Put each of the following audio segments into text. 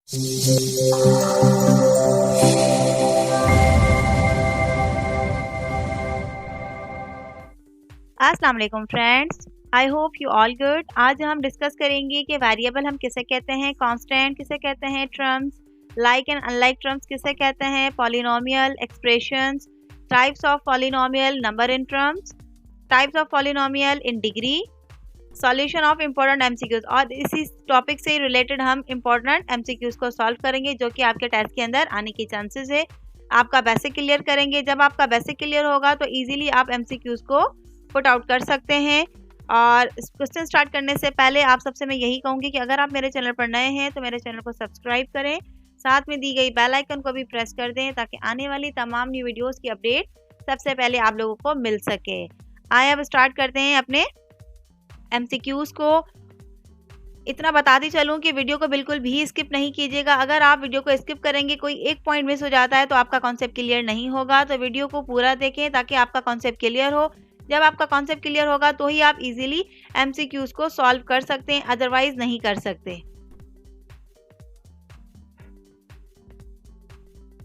अस्सलाम वालेकुम friends, I hope you all good. आज हम डिस्कस करेंगे कि वेरिएबल हम किसे कहते हैं, कांस्टेंट किसे कहते हैं, terms like and unlike terms किसे कहते हैं, polynomial, expressions, types of polynomial, number in terms, types of polynomial in degree, solution of important MCQs. और इसी टॉपिक से रिलेटेड हम इम्पोर्टेंट एमसीक्यूज को सॉल्व करेंगे जो कि आपके टेस्ट के अंदर आने की चांसेस है। आपका बेसिक क्लियर करेंगे। जब आपका बेसिक क्लियर होगा तो इजीली आप एमसीक्यूज को पुट आउट कर सकते हैं। और क्वेश्चन स्टार्ट करने से पहले आप सबसे मैं यही कहूँगी कि अगर आप मेरे चैनल पर नए हैं तो मेरे चैनल को सब्सक्राइब करें, साथ में दी गई बेल आइकन को भी प्रेस कर दें ताकि आने वाली तमाम न्यू वीडियोस की अपडेट सबसे पहले आप लोगों को मिल सके। आइए अब स्टार्ट करते हैं अपने एमसीक्यूज को। इतना बताती चलूँ कि वीडियो को बिल्कुल भी स्किप नहीं कीजिएगा। अगर आप वीडियो को स्किप करेंगे, कोई एक पॉइंट मिस हो जाता है तो आपका कॉन्सेप्ट क्लियर नहीं होगा। तो वीडियो को पूरा देखें ताकि आपका कॉन्सेप्ट क्लियर हो। जब आपका कॉन्सेप्ट क्लियर होगा तो ही आप इजीली एमसीक्यूज को सॉल्व कर सकते हैं, अदरवाइज नहीं कर सकते।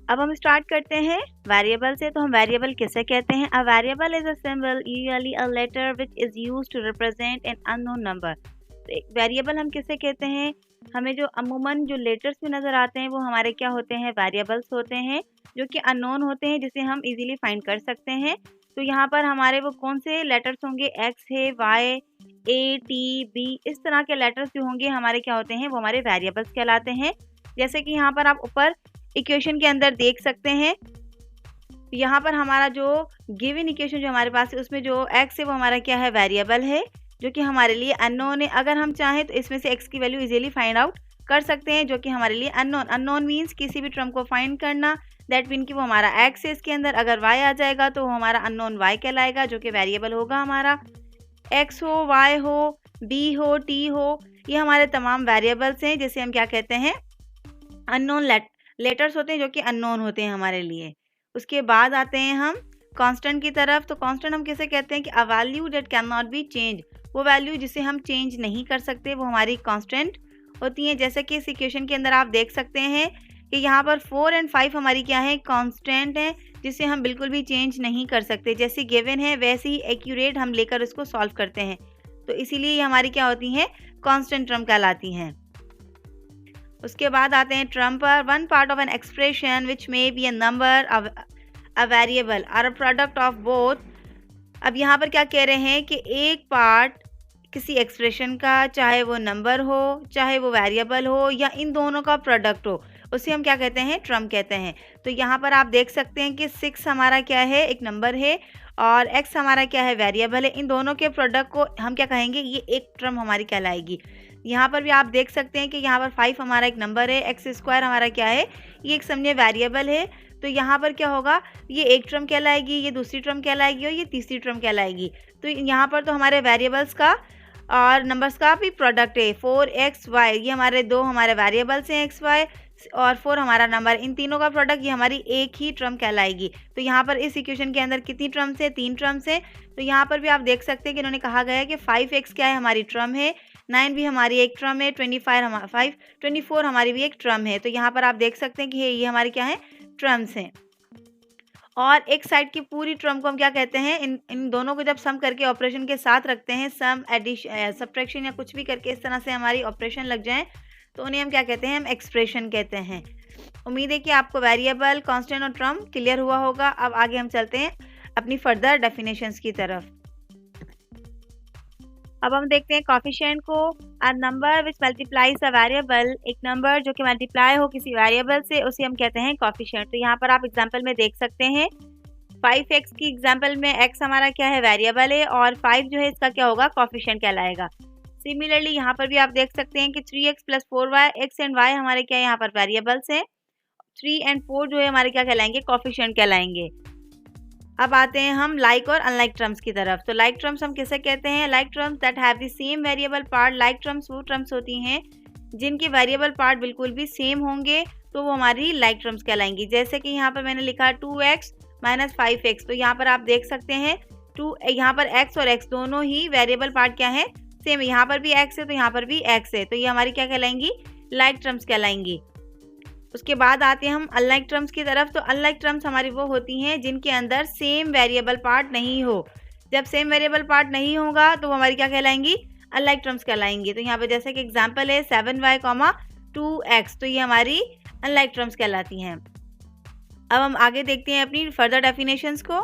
अब हम स्टार्ट करते हैं वेरिएबल से। तो हम वेरिएबल किसे कहते हैं? A variable is a symbol, usually a letter which is used to represent an unknown number. तो एक वेरिएबल हम किसे कहते हैं? हमें जो अमूमन जो लेटर्स में नजर आते हैं वो हमारे क्या होते हैं? वेरिएबल्स होते हैं जो कि अननोन होते हैं, जिसे हम इजीली फाइंड कर सकते हैं। तो यहाँ पर हमारे वो कौन से लेटर्स होंगे? एक्स है, वाई, ए, टी, बी, इस तरह के लेटर्स जो होंगे हमारे क्या होते हैं? वो हमारे वेरिएबल्स कहलाते हैं। जैसे कि यहाँ पर आप ऊपर इक्वेशन के अंदर देख सकते हैं, यहाँ पर हमारा जो गिवन इक्वेशन जो हमारे पास है उसमें जो एक्स है वो हमारा क्या है? वेरिएबल है जो कि हमारे लिए अननोन है। अगर हम चाहें तो इसमें से एक्स की वैल्यू इजीली फाइंड आउट कर सकते हैं, जो कि हमारे लिए अननोन। अननोन मीन्स किसी भी टर्म को फाइंड करना, दैट मीन कि वो हमारा एक्स है इसके अंदर। अगर वाई आ जाएगा तो वो हमारा अननोन वाई कहलाएगा, जो कि वेरिएबल होगा हमारा। एक्स हो, वाई हो, बी हो, टी हो, ये हमारे तमाम वेरिएबल्स हैं जिसे हम क्या कहते हैं? अननोन लेटर्स होते हैं जो कि अननोन होते हैं हमारे लिए। उसके बाद आते हैं हम कांस्टेंट की तरफ। तो कांस्टेंट हम किसे कहते हैं? कि a value that can not be change, वो वैल्यू जिसे हम चेंज नहीं कर सकते वो हमारी कांस्टेंट होती है। जैसे कि इस इक्वेशन के अंदर आप देख सकते हैं कि यहाँ पर 4 और 5 हमारी क्या है? कांस्टेंट है, जिसे हम बिल्कुल भी चेंज नहीं कर सकते। जैसे गिवन है वैसे ही एक्यूरेट हम लेकर इसको सॉल्व करते हैं। तो इसीलिए ये हमारी क्या होती हैं? कांस्टेंट टर्म कहलाती हैं। उसके बाद आते हैं टर्म पर। One part of an expression which may be a number, a variable और अ प्रोडक्ट ऑफ बोथ। अब यहाँ पर क्या कह रहे हैं कि एक पार्ट किसी एक्सप्रेशन का, चाहे वो नंबर हो, चाहे वो वेरिएबल हो, या इन दोनों का प्रोडक्ट हो, उसे हम क्या कहते हैं? टर्म कहते हैं। तो यहाँ पर आप देख सकते हैं कि 6 हमारा क्या है? एक नंबर है, और x हमारा क्या है? वेरिएबल है। इन दोनों के प्रोडक्ट को हम क्या कहेंगे? ये एक टर्म हमारी कहलाएगी। यहाँ पर भी आप देख सकते हैं कि यहाँ पर 5 हमारा एक नंबर है, एक्स स्क्वायर हमारा क्या है? ये एक समझे वेरिएबल है। तो यहाँ पर क्या होगा? ये एक टर्म कहलाएगी, ये दूसरी टर्म कहलाएगी और ये तीसरी टर्म कहलाएगी। तो यहाँ पर तो हमारे वेरिएबल्स का और नंबर्स का भी प्रोडक्ट है। 4xy, ये हमारे दो हमारे वेरिएबल्स हैं, एक्स वाई, और 4 हमारा नंबर। इन तीनों का प्रोडक्ट ये हमारी एक ही टर्म कहलाएगी। तो यहाँ पर इस इक्वेशन के अंदर कितनी टर्म्स है? 3 टर्म्स है। तो यहाँ पर भी आप देख सकते हैं कि इन्होंने कहा गया है कि 5x क्या है? हमारी टर्म है। 9 भी हमारी एक टर्म है। 24 हमारी भी एक टर्म है। तो यहाँ पर आप देख सकते हैं कि ये हमारी क्या है? ट्रम्स हैं। और एक साइड की पूरी टर्म को हम क्या कहते हैं? इन दोनों को जब सम करके ऑपरेशन के साथ रखते हैं, सम, एडिशन, सब्ट्रैक्शन या कुछ भी करके इस तरह से हमारी ऑपरेशन लग जाएं, तो उन्हें हम क्या कहते हैं? हम एक्सप्रेशन कहते हैं। उम्मीद है कि आपको वेरिएबल, कांस्टेंट और टर्म क्लियर हुआ होगा। अब आगे हम चलते हैं अपनी फर्दर डेफिनेशंस की तरफ। अब हम देखते हैं कोफिशिएंट को। A number which multiplies a variable, एक नंबर जो कि मल्टीप्लाई हो किसी वेरिएबल से, उसे हम कहते हैं कोफिशिएंट। तो यहाँ पर आप एग्जांपल में देख सकते हैं 5x की एग्जांपल में x हमारा क्या है? वेरिएबल है, और 5 जो है इसका क्या होगा? कोफिशिएंट कहलाएगा। सिमिलरली यहाँ पर भी आप देख सकते हैं कि 3x + 4y, x and y हमारे क्या है? यहाँ पर वेरिएबल्स हैं। 3 और 4 जो है हमारे क्या कहलाएंगे? कोफिशिएंट कहलाएंगे। अब आते हैं हम लाइक और अनलाइक टर्म्स की तरफ। तो लाइक टर्म्स हम किसे कहते हैं? Like terms that have the same variable part. Like terms वो टर्म्स होती हैं जिनके वेरिएबल पार्ट बिल्कुल भी सेम होंगे, तो वो हमारी लाइक टर्म्स कहलाएंगी। जैसे कि यहाँ पर मैंने लिखा 2x - 5x। तो यहाँ पर आप देख सकते हैं यहाँ पर x और x दोनों ही वेरिएबल पार्ट क्या है? सेम। यहाँ पर भी x है तो यहाँ पर भी x है, तो ये हमारी क्या कहलाएंगी? Like terms कहलाएंगी। उसके बाद आते हैं हम अनलाइक टर्म्स की तरफ। तो अनलाइक टर्म्स हमारी वो होती हैं जिनके अंदर सेम वेरिएबल पार्ट नहीं हो। जब सेम वेरिएबल पार्ट नहीं होगा तो वो हमारी क्या कहलाएंगी, अनलाइक टर्म्स कहलाएंगी। तो यहाँ पर जैसे कि एग्जांपल है 7y, 2x, तो ये हमारी अनलाइक टर्म्स कहलाती हैं। अब हम आगे देखते हैं अपनी फर्दर डेफिनेशंस को।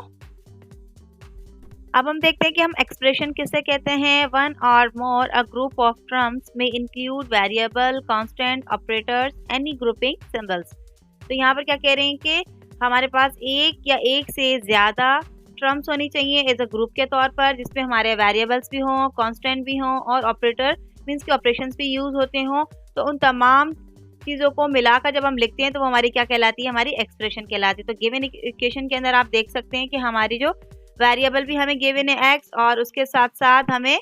अब हम देखते हैं कि हम एक्सप्रेशन किसे कहते हैं। वन और मोर अ ग्रुप ऑफ टर्म्स में include variable, constant, operators, any grouping symbols. तो यहाँ पर क्या कह रहे हैं कि हमारे पास एक या एक से ज़्यादा टर्म्स होनी चाहिए एज अ ग्रुप के तौर पर, जिसमें हमारे वेरिएबल्स भी हों, कांस्टेंट भी हों और ऑपरेटर मीन्स के ऑपरेशंस भी यूज़ होते हों। तो उन तमाम चीज़ों को मिलाकर जब हम लिखते हैं तो वो हमारी क्या कहलाती है, हमारी एक्सप्रेशन कहलाती है। तो गिवन इक्वेशन के अंदर आप देख सकते हैं कि हमारी जो वेरिएबल भी हमें गिवन है x, और उसके साथ साथ हमें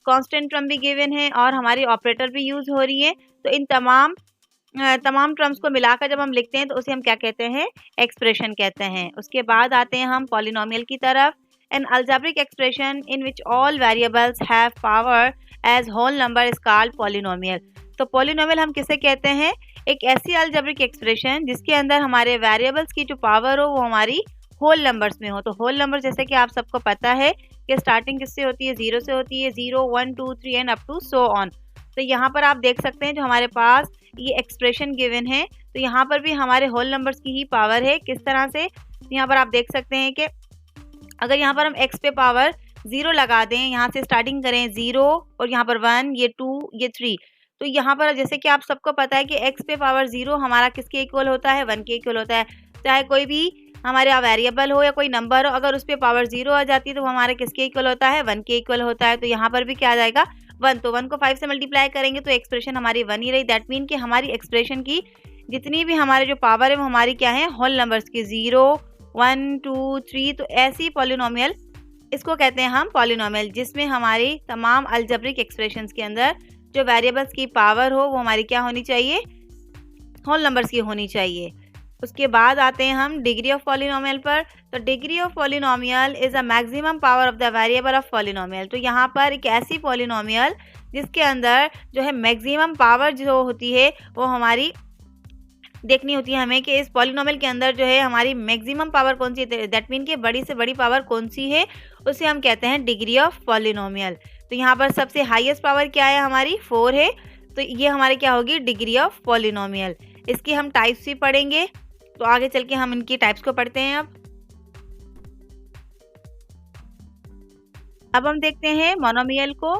कांस्टेंट टर्म भी गिवन है और हमारी ऑपरेटर भी यूज़ हो रही है। तो इन तमाम टर्म्स को मिलाकर जब हम लिखते हैं तो उसे हम क्या कहते हैं, एक्सप्रेशन कहते हैं। उसके बाद आते हैं हम पॉलिनोमियल की तरफ। An algebraic expression in which all variables have power as whole number is called polynomial. तो पॉलिनोमियल हम किसे कहते हैं, एक ऐसी अलजेब्रिक एक्सप्रेशन जिसके अंदर हमारे वेरिएबल्स की जो पावर हो वो हमारी होल नंबर्स में हो। तो होल नंबर जैसे कि आप सबको पता है कि स्टार्टिंग किससे होती है, 0 से होती है, 0, 1, 2, 3 and up to so on. तो यहाँ पर आप देख सकते हैं जो हमारे पास ये एक्सप्रेशन गिवन है, तो यहाँ पर भी हमारे होल नंबर्स की ही पावर है। किस तरह से, यहाँ पर आप देख सकते हैं कि अगर यहाँ पर हम x पे पावर 0 लगा दें, यहाँ से स्टार्टिंग करें 0 और यहाँ पर 1, ये 2, ये 3, तो यहाँ पर जैसे कि आप सबको पता है कि x पे पावर 0 हमारा किसके इक्वल होता है, 1 के इक्वल होता है। चाहे कोई भी हमारे वेरिएबल हो या कोई नंबर हो, अगर उस पर पावर 0 आ जाती है तो वो हमारे किसके इक्वल होता है, 1 के इक्वल होता है। तो यहाँ पर भी क्या आ जाएगा, 1। तो 1 को 5 से मल्टीप्लाई करेंगे तो एक्सप्रेशन हमारी 1 ही रही। दैट मीन कि हमारी एक्सप्रेशन की जितनी भी हमारे जो पावर है वो हमारी क्या है, होल नंबर्स की, 0, 1, 2, 3। तो ऐसी पॉलिनोमियल, इसको कहते हैं हम पॉलिनोमियल, जिसमें हमारी तमाम अलजेब्रिक एक्सप्रेशंस के अंदर जो वेरिएबल्स की पावर हो वो हमारी क्या होनी चाहिए, होल नंबर्स की होनी चाहिए। उसके बाद आते हैं हम डिग्री ऑफ पॉलिनोमियल पर। तो degree of polynomial is a maximum power of the variable of polynomial. तो यहाँ पर एक ऐसी पॉलिनोमियल जिसके अंदर जो है मैक्सिमम पावर जो होती है वो हमारी देखनी होती है हमें कि इस पॉलिनोमियल के अंदर जो है हमारी मैक्सिमम पावर कौन सी है। दैट मीन कि बड़ी से बड़ी पावर कौन सी है, उसे हम कहते हैं डिग्री ऑफ पॉलिनोमियल। तो यहाँ पर सबसे हाईएस्ट पावर क्या है, हमारी 4 है। तो ये हमारी क्या होगी, डिग्री ऑफ पॉलिनोमियल। इसकी हम टाइप्स भी पढ़ेंगे, तो आगे चल के हम इनकी टाइप्स को पढ़ते हैं। अब हम देखते हैं मोनोमियल को।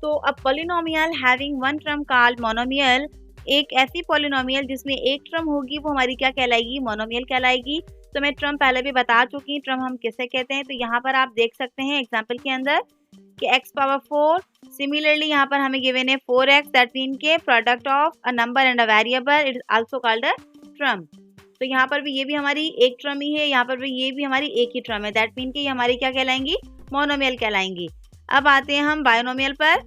तो अब polynomial having one term called monomial, एक ऐसी पॉलिनोमियल जिसमें एक टर्म होगी वो हमारी क्या कहलाएगी, मोनोमियल कहलाएगी। तो मैं टर्म पहले भी बता चुकी हूँ, टर्म हम किसे कहते हैं। तो यहाँ पर आप देख सकते हैं एग्जाम्पल के अंदर कि x पावर 4, सिमिलरली यहाँ पर हमें गिवन है 4x, दैट मीन के product of a number and a variable, it is also called a term. तो यहाँ पर भी ये भी हमारी एक टर्म ही है, यहाँ पर भी ये भी हमारी एक ही टर्म है। दैट मीन कि ये हमारी क्या कहलाएंगी, मोनोमियल कहलाएंगी। अब आते हैं हम बायनोमियल पर।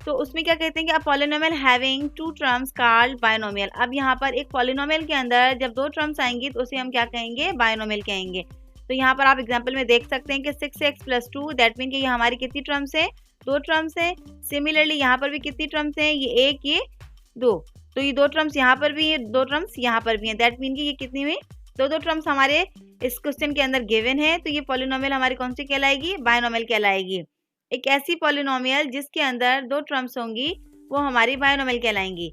तो उसमें क्या कहते हैं कि a polynomial having 2 terms called binomial. अब यहाँ पर एक पॉलिनोमियल के अंदर जब 2 टर्म्स आएंगी तो उसे हम क्या कहेंगे, बायनोमियल कहेंगे। तो यहाँ पर आप एग्जाम्पल में देख सकते हैं कि 6x + 2, दैट मीन कि ये हमारी कितनी टर्म्स है, 2 टर्म्स है। सिमिलरली यहाँ पर भी कितनी टर्म्स हैं, ये 1, ये 2। तो ये 2 टर्म्स यहाँ पर भी है, 2 टर्म्स यहाँ पर भी हैं। दैट मीन कि ये कितनी हुई, 2 टर्म्स हमारे इस क्वेश्चन के अंदर गिवन है। तो ये पॉलिनोमियल हमारी कौन सी कहलाएगी, बायनोमियल कहलाएगी। एक ऐसी पॉलिनोमियल जिसके अंदर 2 टर्म्स होंगी वो हमारी बायनोमियल कहलाएंगी।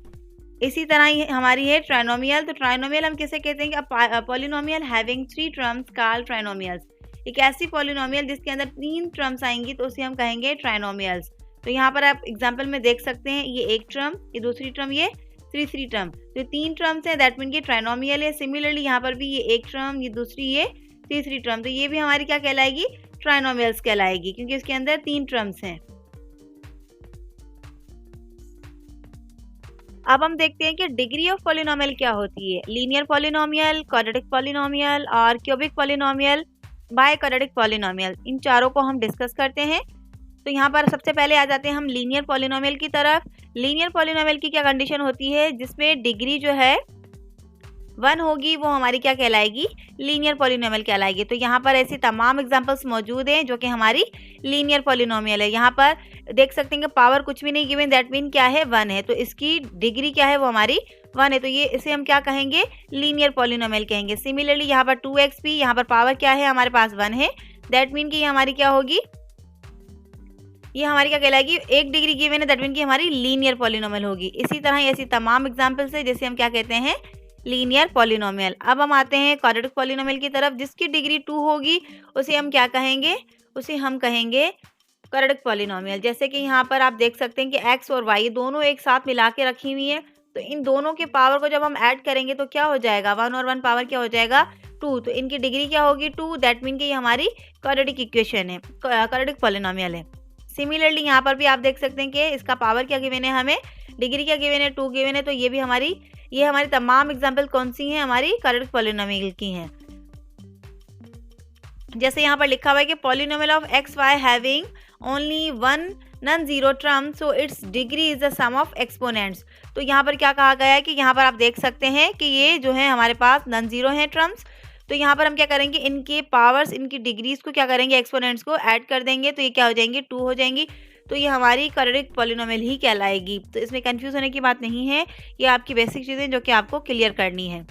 इसी तरह ही हमारी है ट्राइनोमियल। तो ट्राइनोमियल हम किसे कहते हैं कि polynomial having 3 terms called trinomials. एक ऐसी पॉलिनोमियल जिसके अंदर 3 टर्म्स आएंगी तो उसे हम कहेंगे ट्राइनोमियल्स। तो यहाँ पर आप एग्जाम्पल में देख सकते हैं, ये एक टर्म, ये दूसरी टर्म, ये तीसरी टर्म। तो 3 टर्म्स है, दैट मीन कि ट्राइनोमियल है। सिमिलरली यहाँ पर भी ये एक टर्म, ये दूसरी, ये तीसरी टर्म। तो ये भी हमारी क्या कहलाएगी, ट्राइनोमियल्स कहलाएगी, क्योंकि इसके अंदर 3 टर्म्स हैं। अब हम देखते हैं कि डिग्री ऑफ पॉलिनोमियल क्या होती है। लीनियर पॉलिनोमियल, क्वाड्रेटिक पॉलिनोमियल और cubic polynomial, biquadratic polynomial, इन चारों को हम डिस्कस करते हैं। तो यहाँ पर सबसे पहले आ जाते हैं हम लीनियर पॉलिनोमियल की तरफ। लीनियर पॉलिनोमियल की क्या कंडीशन होती है, जिसमें डिग्री जो है 1 होगी वो हमारी क्या कहलाएगी, लीनियर पॉलिनोमियल कहलाएगी। तो यहाँ पर ऐसी तमाम एग्जांपल्स मौजूद हैं जो कि हमारी लीनियर पॉलिनोमियल है। यहाँ पर देख सकते हैं कि पावर कुछ भी नहीं गिवन, दैट मीन क्या है, 1 है। तो इसकी डिग्री क्या है, वो हमारी 1 है, तो ये इसे हम क्या कहेंगे, लीनियर पॉलिनोमियल कहेंगे। सिमिलरली यहाँ पर 2xp, यहाँ पर पावर क्या है हमारे पास 1 है, दैट मीन कि ये हमारी क्या होगी, ये हमारी क्या कहलाएगी, 1 डिग्री गिवन है, दैट मीन कि हमारी लीनियर पॉलिनोमियल होगी। इसी तरह ऐसी तमाम एग्जांपल्स है जैसे हम क्या कहते हैं, लीनियर पॉलिनोमियल। अब हम आते हैं क्वाड्रेटिक पॉलिनोमियल की तरफ, जिसकी डिग्री 2 होगी उसे हम क्या कहेंगे, उसे हम कहेंगे क्वाड्रेटिक पॉलिनोमियल। जैसे कि यहाँ पर आप देख सकते हैं कि x और y दोनों एक साथ मिला के रखी हुई है, तो इन दोनों के पावर को जब हम ऐड करेंगे तो क्या हो जाएगा, 1 और 1 पावर क्या हो जाएगा 2, तो इनकी डिग्री क्या होगी 2, दैट मीन कि ये हमारी क्वाड्रेटिक इक्वेशन है, क्वाड्रेटिक पॉलिनोमियल है। सिमिलरली यहाँ पर भी आप देख सकते हैं कि इसका पावर क्या गिवन है, हमें डिग्री क्या गिवन है 2 गिवन है, तो ये भी हमारी, ये हमारी तमाम एग्जाम्पल कौन सी हैं, हमारी क्वाड्रेटिक पॉलिनोमियल की हैं। जैसे यहाँ पर लिखा हुआ है कि polynomial of x y having only one non zero term so its degree is the sum of exponents. तो यहाँ पर क्या कहा गया है कि यहाँ पर आप देख सकते हैं कि ये जो है हमारे पास नॉन जीरो हैं टर्म्स, तो यहाँ पर हम क्या करेंगे, इनके पावर्स, इनकी डिग्रीज को क्या करेंगे, एक्सपोनेंट्स को ऐड कर देंगे, तो ये क्या हो जाएंगी 2 हो जाएंगी, तो ये हमारी क्वाड्रेटिक पॉलिनोमियल ही कहलाएगी। तो इसमें कंफ्यूज होने की बात नहीं है, ये आपकी बेसिक चीज़ें जो कि आपको क्लियर करनी है।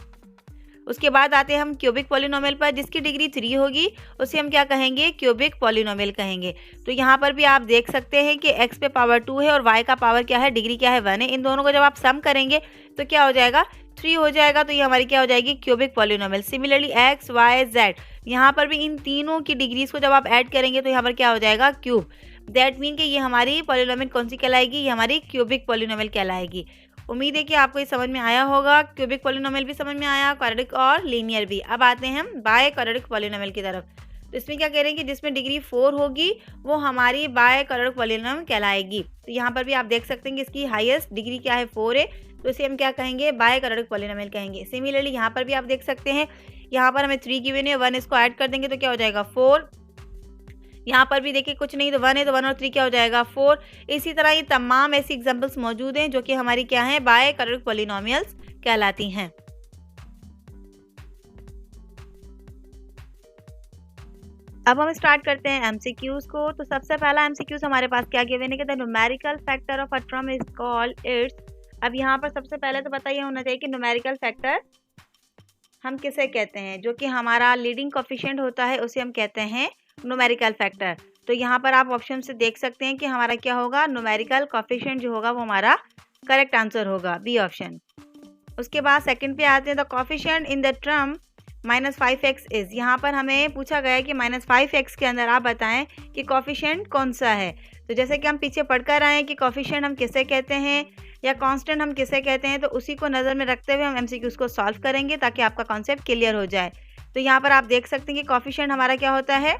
उसके बाद आते हैं हम क्यूबिक पॉलिनोमियल पर, जिसकी डिग्री 3 होगी उसे हम क्या कहेंगे, क्यूबिक पॉलिनोमियल कहेंगे। तो यहाँ पर भी आप देख सकते हैं कि x पे पावर 2 है और y का पावर क्या है, डिग्री क्या है 1 है, इन दोनों को जब आप सम करेंगे तो क्या हो जाएगा 3 हो जाएगा, तो ये हमारी क्या हो जाएगी cubic polynomial. Similarly x y z, यहाँ पर भी इन तीनों की डिग्रीज को जब आप ऐड करेंगे तो यहाँ पर क्या हो जाएगा क्यूब, दैट मीन कि ये हमारी पॉलिनोमियल कौन सी कहलाएगी, ये हमारी क्यूबिक पॉलिनोमियल कहलाएगी। उम्मीद है कि आपको ये समझ में आया होगा, क्यूबिक पॉलिनोमियल भी समझ में आया, क्वाड्रेटिक और लीनियर भी। अब आते हैं हम बाय क्वाड्रेटिक पॉलिनोमियल की तरफ। तो इसमें क्या कह रहे हैं कि जिसमें डिग्री 4 होगी वो हमारी बाय क्वाड्रेटिक पॉलिनोमियल कहलाएगी। तो यहाँ पर भी आप देख सकते हैं कि इसकी हाईएस्ट डिग्री क्या है 4 है, तो इसे हम क्या कहेंगे, बाय क्वाड्रेटिक पॉलिनोमियल कहेंगे। सिमिलरली यहाँ पर भी आप देख सकते हैं, यहाँ पर हमें 3 गिवन है, 1 इसको ऐड कर देंगे तो क्या हो जाएगा 4, यहाँ पर भी देखिए कुछ नहीं तो 1 है, तो 1 और 3 क्या हो जाएगा 4। इसी तरह ये तमाम ऐसी एग्जांपल्स मौजूद हैं जो कि हमारी क्या है, बाय क्वाड्रेटिक पॉलिनोमियल्स कहलाती हैं। अब हम स्टार्ट करते हैं एमसीक्यूज को। तो सबसे पहला एमसीक्यूज हमारे पास क्या गिवन है कि the numerical factor of a term is called its. अब यहाँ पर सबसे पहले तो पता ये होना चाहिए कि न्यूमेरिकल फैक्टर हम किसे कहते हैं, जो कि हमारा लीडिंग कोफिशिएंट होता है उसे हम कहते हैं न्यूमेरिकल फैक्टर। तो यहाँ पर आप ऑप्शन से देख सकते हैं कि हमारा क्या होगा, न्यूमेरिकल कोफिशिएंट जो होगा वो हमारा करेक्ट आंसर होगा, बी ऑप्शन। उसके बाद सेकंड पे आते हैं, the coefficient in the term -5x is. यहाँ पर हमें पूछा गया है कि -5x के अंदर आप बताएं कि कोफिशिएंट कौन सा है। तो जैसे कि हम पीछे पढ़कर आए हैं कि कोफिशिएंट हम किसे कहते हैं या कांस्टेंट हम किसे कहते हैं, तो उसी को नज़र में रखते हुए हम एमसीक्यूज को सॉल्व करेंगे ताकि आपका कॉन्सेप्ट क्लियर हो जाए। तो यहाँ पर आप देख सकते हैं कि कोफिशिएंट हमारा क्या होता है,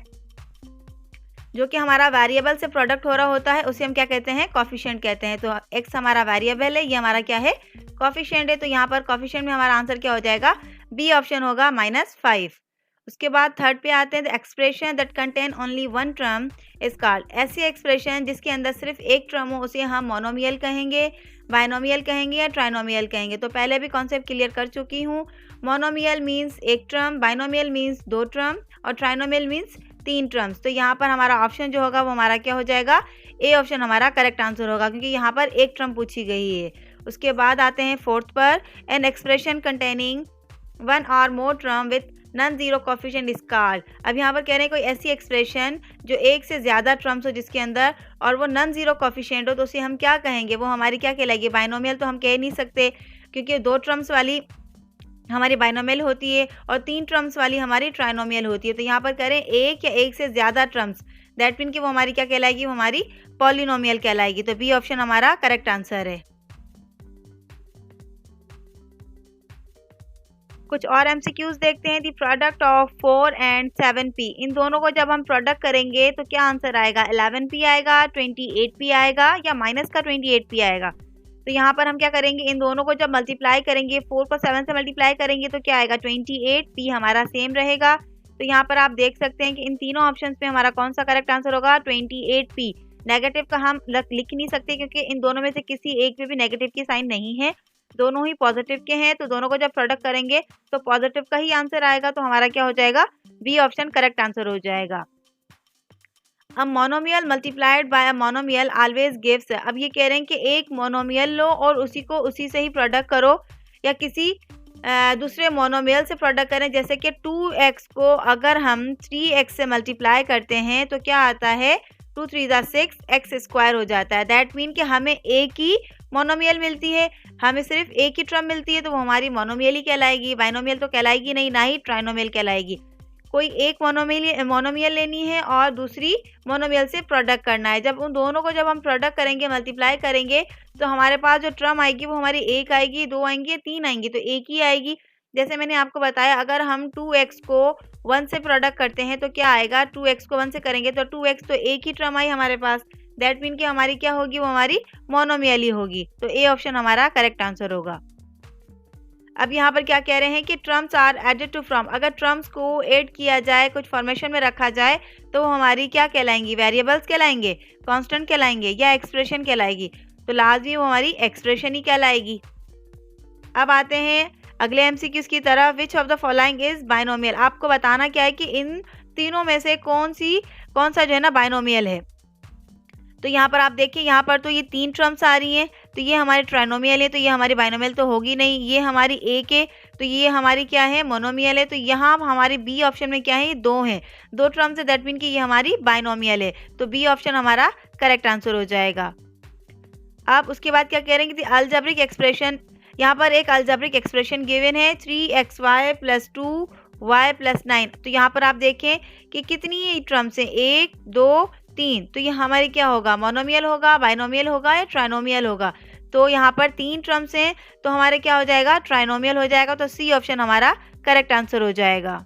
जो कि हमारा वेरिएबल से प्रोडक्ट हो रहा होता है उसे हम क्या कहते हैं, कोफिशिएंट कहते हैं। तो x हमारा वेरिएबल है, ये हमारा क्या है, कोफिशिएंट है। तो यहाँ पर कोफिशिएंट में हमारा आंसर क्या हो जाएगा, बी ऑप्शन होगा -5। उसके बाद थर्ड पे आते हैं, the expression that contain only one term is called. ऐसी एक्सप्रेशन जिसके अंदर सिर्फ एक टर्म हो उसे हम मोनोमियल कहेंगे, बाइनोमियल कहेंगे या ट्राइनोमियल कहेंगे। तो पहले भी कॉन्सेप्ट क्लियर कर चुकी हूँ। मोनोमियल मीन्स एक टर्म, बाइनोमियल मीन्स 2 टर्म और ट्राइनोमियल मीन्स 3 टर्म्स। तो यहाँ पर हमारा ऑप्शन जो होगा वो हमारा क्या हो जाएगा, ए ऑप्शन हमारा करेक्ट आंसर होगा, क्योंकि यहाँ पर एक टर्म पूछी गई है। उसके बाद आते हैं फोर्थ पर, एन एक्सप्रेशन कंटेनिंग 1 और मोर term with non zero coefficient is called. अब यहाँ पर कह रहे हैं कोई ऐसी एक्सप्रेशन जो एक से ज़्यादा टर्म्स हो जिसके अंदर और वो नॉन जीरो कोफिशिएंट हो, तो उसे हम क्या कहेंगे, वो हमारी क्या कहलाएगी, बाइनोमियल तो हम कह नहीं सकते क्योंकि 2 टर्म्स वाली हमारी बाइनोमियल होती है और 3 टर्म्स वाली हमारी ट्राइनोमियल होती है। तो यहाँ पर करें एक या एक से ज़्यादा टर्म्स, दैट मीन कि वो हमारी क्या कहलाएगी, वो हमारी पॉलिनोमियल कहलाएगी। तो बी ऑप्शन हमारा करेक्ट आंसर है। कुछ और एमसीक्यूज देखते हैं। The product of 4 and 7p, इन दोनों को जब हम प्रोडक्ट करेंगे तो क्या आंसर आएगा, 11p आएगा, 28p आएगा या माइनस का 28p आएगा। तो यहाँ पर हम क्या करेंगे, इन दोनों को जब मल्टीप्लाई करेंगे, 4 को 7 से मल्टीप्लाई करेंगे तो क्या आएगा 28p हमारा सेम रहेगा। तो यहाँ पर आप देख सकते हैं कि इन तीनों ऑप्शंस में हमारा कौन सा करेक्ट आंसर होगा, 28p। नेगेटिव का हम लिख नहीं सकते क्योंकि इन दोनों में से किसी एक में भी नेगेटिव की साइन नहीं है, दोनों ही पॉजिटिव के हैं। तो दोनों को जब प्रोडक्ट करेंगे तो पॉजिटिव का ही आंसर आएगा, तो हमारा क्या हो जाएगा, बी ऑप्शन करेक्ट आंसर हो जाएगा। अब monomial multiplied by a monomial always gives. अब ये कह रहे हैं कि एक मोनोमियल लो और उसी को उसी से ही प्रोडक्ट करो, या किसी दूसरे मोनोमियल से प्रोडक्ट करें, जैसे कि 2x को अगर हम 3x से मल्टीप्लाई करते हैं तो क्या आता है, 2 3 6 x स्क्वायर हो जाता है। दैट मीन कि हमें एक ही मोनोमियल मिलती है, हमें सिर्फ एक ही टर्म मिलती है, तो वो हमारी मोनोमियल ही कहलाएगी, बाइनोमियल तो कहलाएगी नहीं, ना ही ट्राइनोमियल कहलाएगी। कोई एक मोनोमियल लेनी है और दूसरी मोनोमियल से प्रोडक्ट करना है। जब उन दोनों को जब हम प्रोडक्ट करेंगे, मल्टीप्लाई करेंगे, तो हमारे पास जो टर्म आएगी वो हमारी एक आएगी, दो आएंगी, तीन आएंगी, तो एक ही आएगी। जैसे मैंने आपको बताया, अगर हम 2x को 1 से प्रोडक्ट करते हैं तो क्या आएगा, 2x को 1 से करेंगे तो 2x, तो एक ही टर्म आई हमारे पास। दैट मीन कि हमारी क्या होगी, वो हमारी मोनोमियल ही होगी। तो ए ऑप्शन हमारा करेक्ट आंसर होगा। अब यहाँ पर क्या कह रहे हैं कि terms are added to from, अगर टर्म्स को ऐड किया जाए, कुछ फॉर्मेशन में रखा जाए, तो वो हमारी क्या कहलाएंगी, वेरिएबल्स कहलाएंगे, कांस्टेंट कहलाएंगे या एक्सप्रेशन कहलाएगी। तो लाजमी वो हमारी एक्सप्रेशन ही कहलाएगी। अब आते हैं अगले एमसीक्यूज की तरफ। विच of the following is binomial, आपको बताना क्या है कि इन तीनों में से कौन सा जो है ना बाइनोमियल है। तो यहाँ पर आप देखिए, यहाँ पर तो ये 3 टर्म्स आ रही हैं, तो ये हमारी ट्राइनोमियल है, तो ये हमारी बाइनोमियल तो होगी नहीं। ये हमारी एक है, तो ये हमारी क्या है, मोनोमियल है। तो यहाँ हमारे बी ऑप्शन में क्या है, ये 2 हैं, 2 टर्म्स है, दैट मीन कि ये हमारी बाइनोमियल है। तो बी ऑप्शन हमारा करेक्ट आंसर हो जाएगा। अब उसके बाद क्या कह रहे हैं कि अलजेब्रिक एक्सप्रेशन, यहाँ पर एक अलजेब्रिक एक्सप्रेशन गिवन है 3xy + 2y + 9। तो यहाँ पर आप देखें कि कितनी टर्म्स हैं, 1 2 3, तो ये हमारी क्या होगा, मोनोमियल होगा, बाइनोमियल होगा या ट्राइनोमियल होगा। तो यहाँ पर 3 टर्म्स हैं, तो हमारे क्या हो जाएगा, ट्राइनोमियल हो जाएगा। तो सी ऑप्शन हमारा करेक्ट आंसर हो जाएगा।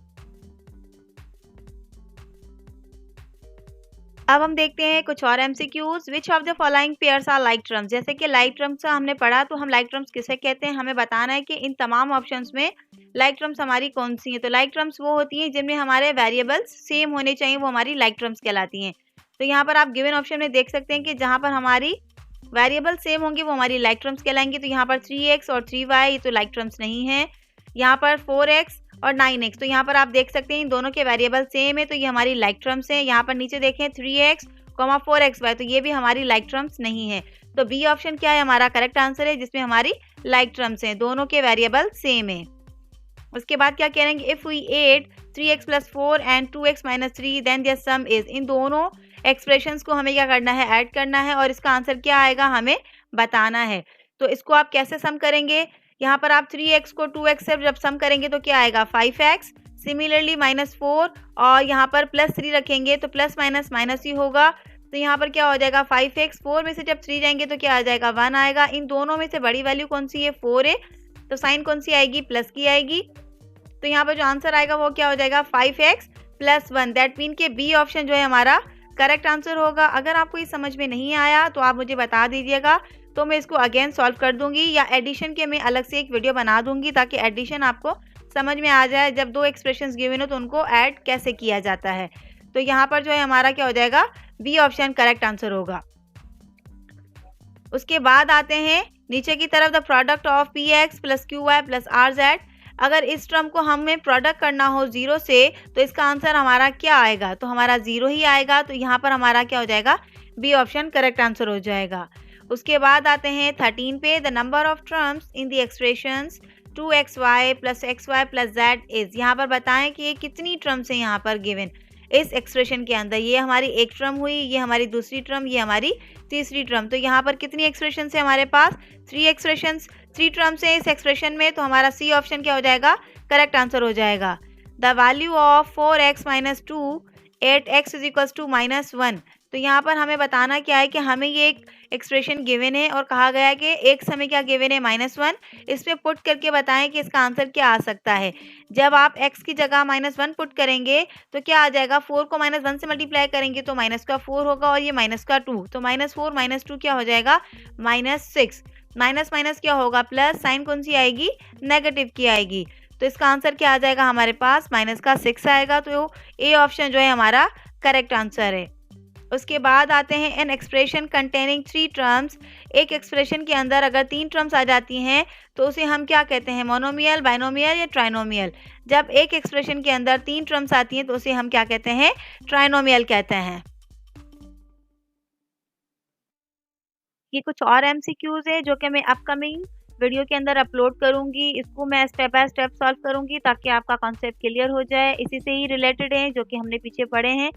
अब हम देखते हैं कुछ और MCQs. Which of the following pairs are like terms, जैसे कि लाइक टर्म्स का हमने पढ़ा, तो हम लाइक टर्म्स किसे कहते हैं, हमें बताना है कि इन तमाम ऑप्शंस में लाइक टर्म्स हमारी कौन सी हैं। तो लाइक टर्म्स वो होती हैं जिनमें हमारे वेरिएबल्स सेम होने चाहिए, वो हमारी लाइक टर्म्स कहलाती हैं। तो यहाँ पर आप गिवन ऑप्शन में देख सकते हैं कि जहाँ पर हमारी वेरिएबल सेम होंगे वो हमारी लाइक टर्म्स कहलाएंगी। तो यहाँ पर 3x और 3y, ये तो लाइक टर्म्स नहीं है। यहाँ पर 4x और 9x, तो यहाँ पर आप देख सकते हैं इन दोनों के वेरिएबल सेम है, तो ये हमारी लाइक टर्म्स हैं। यहाँ पर नीचे देखें 3x, 4xy, तो ये भी हमारी लाइक टर्म्स नहीं है। तो बी ऑप्शन क्या है, हमारा करेक्ट आंसर है, जिसमें हमारी लाइक टर्म्स हैं, दोनों के वेरिएबल सेम है। उसके बाद क्या कह रहे हैं, if we add 3x + 4 and 2x - 3 then their sum is, इन दोनों एक्सप्रेशंस को हमें क्या करना है, ऐड करना है, और इसका आंसर क्या आएगा हमें बताना है। तो इसको आप कैसे सम करेंगे, यहाँ पर आप 3x को 2x से जब सम करेंगे तो क्या आएगा, 5x, सिमिलरली -4, और यहाँ पर +3 रखेंगे तो प्लस माइनस माइनस ही होगा। तो यहाँ पर क्या हो जाएगा, 5x, 4 में से जब 3 जाएंगे तो क्या आ जाएगा, 1 आएगा। इन दोनों में से बड़ी वैल्यू कौन सी है, 4 है, तो साइन कौन सी आएगी, प्लस की आएगी। तो यहाँ पर जो आंसर आएगा वो क्या हो जाएगा, 5x + 1। दैट मीन के बी ऑप्शन जो है हमारा करेक्ट आंसर होगा। अगर आपको ये समझ में नहीं आया तो आप मुझे बता दीजिएगा, तो मैं इसको अगेन सॉल्व कर दूंगी, या एडिशन के मैं अलग से एक वीडियो बना दूंगी, ताकि एडिशन आपको समझ में आ जाए, जब 2 एक्सप्रेशंस गिवन हो तो उनको ऐड कैसे किया जाता है। तो यहाँ पर जो है हमारा क्या हो जाएगा, बी ऑप्शन करेक्ट आंसर होगा। उसके बाद आते हैं नीचे की तरफ, the product of px + qy + rz, अगर इस टर्म को हमें प्रोडक्ट करना हो 0 से, तो इसका आंसर हमारा क्या आएगा, तो हमारा 0 ही आएगा। तो यहाँ पर हमारा क्या हो जाएगा, बी ऑप्शन करेक्ट आंसर हो जाएगा। उसके बाद आते हैं 13 पे, the number of terms in the expressions 2xy + xy + z is, यहाँ पर बताएं कि ये कितनी टर्म्स हैं यहाँ पर गिवन इस एक्सप्रेशन के अंदर। ये हमारी एक टर्म हुई, ये हमारी दूसरी टर्म, ये हमारी तीसरी टर्म। तो यहाँ पर कितनी एक्सप्रेशन है हमारे पास, 3 टर्म्स है इस एक्सप्रेशन में। तो हमारा सी ऑप्शन क्या हो जाएगा, करेक्ट आंसर हो जाएगा। The value of 4x - 2 8x = -1, तो यहाँ पर हमें बताना क्या है कि हमें ये एक एक्सप्रेशन गिवन है और कहा गया है कि एक समय क्या गिवन है, -1। इसमें पुट करके बताएं कि इसका आंसर क्या आ सकता है। जब आप x की जगह -1 पुट करेंगे तो क्या आ जाएगा, 4 को -1 से मल्टीप्लाई करेंगे तो -4 होगा, और ये -2, तो -4 - 2 क्या हो जाएगा, -6। माइनस माइनस क्या होगा, प्लस, साइन कौन सी आएगी, नेगेटिव की आएगी। तो इसका आंसर क्या आ जाएगा हमारे पास, -6 आएगा। तो ए ऑप्शन जो है हमारा करेक्ट आंसर है। उसके बाद आते हैं एन एक्सप्रेशन कंटेनिंग 3 टर्म्स, एक एक्सप्रेशन के अंदर अगर 3 टर्म्स आ जाती हैं तो उसे हम क्या कहते हैं, मोनोमियल, बाइनोमियल या ट्राइनोमियल। जब एक एक्सप्रेशन के अंदर 3 टर्म्स आती हैं तो उसे हम क्या कहते हैं, ट्राइनोमियल कहते हैं। ये कुछ और एमसीक्यूज है जो कि मैं अपकमिंग वीडियो के अंदर अपलोड करूँगी। इसको मैं स्टेप बाय स्टेप सॉल्व करूँगी ताकि आपका कॉन्सेप्ट क्लियर हो जाए। इसी से ही रिलेटेड हैं जो कि हमने पीछे पढ़े हैं,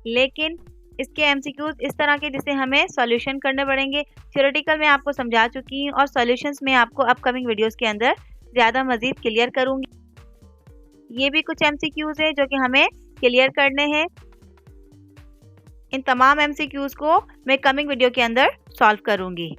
लेकिन इसके एमसीक्यूज इस तरह के जिसे हमें सॉल्यूशन करने पड़ेंगे। थ्योरेटिकल में आपको समझा चुकी हूँ और सॉल्यूशंस में आपको अपकमिंग वीडियोस के अंदर ज़्यादा मज़ीद क्लियर करूँगी। ये भी कुछ एमसीक्यूज है जो कि हमें क्लियर करने हैं। इन तमाम एमसीक्यूज को मैं कमिंग वीडियो के अंदर सॉल्व करूँगी।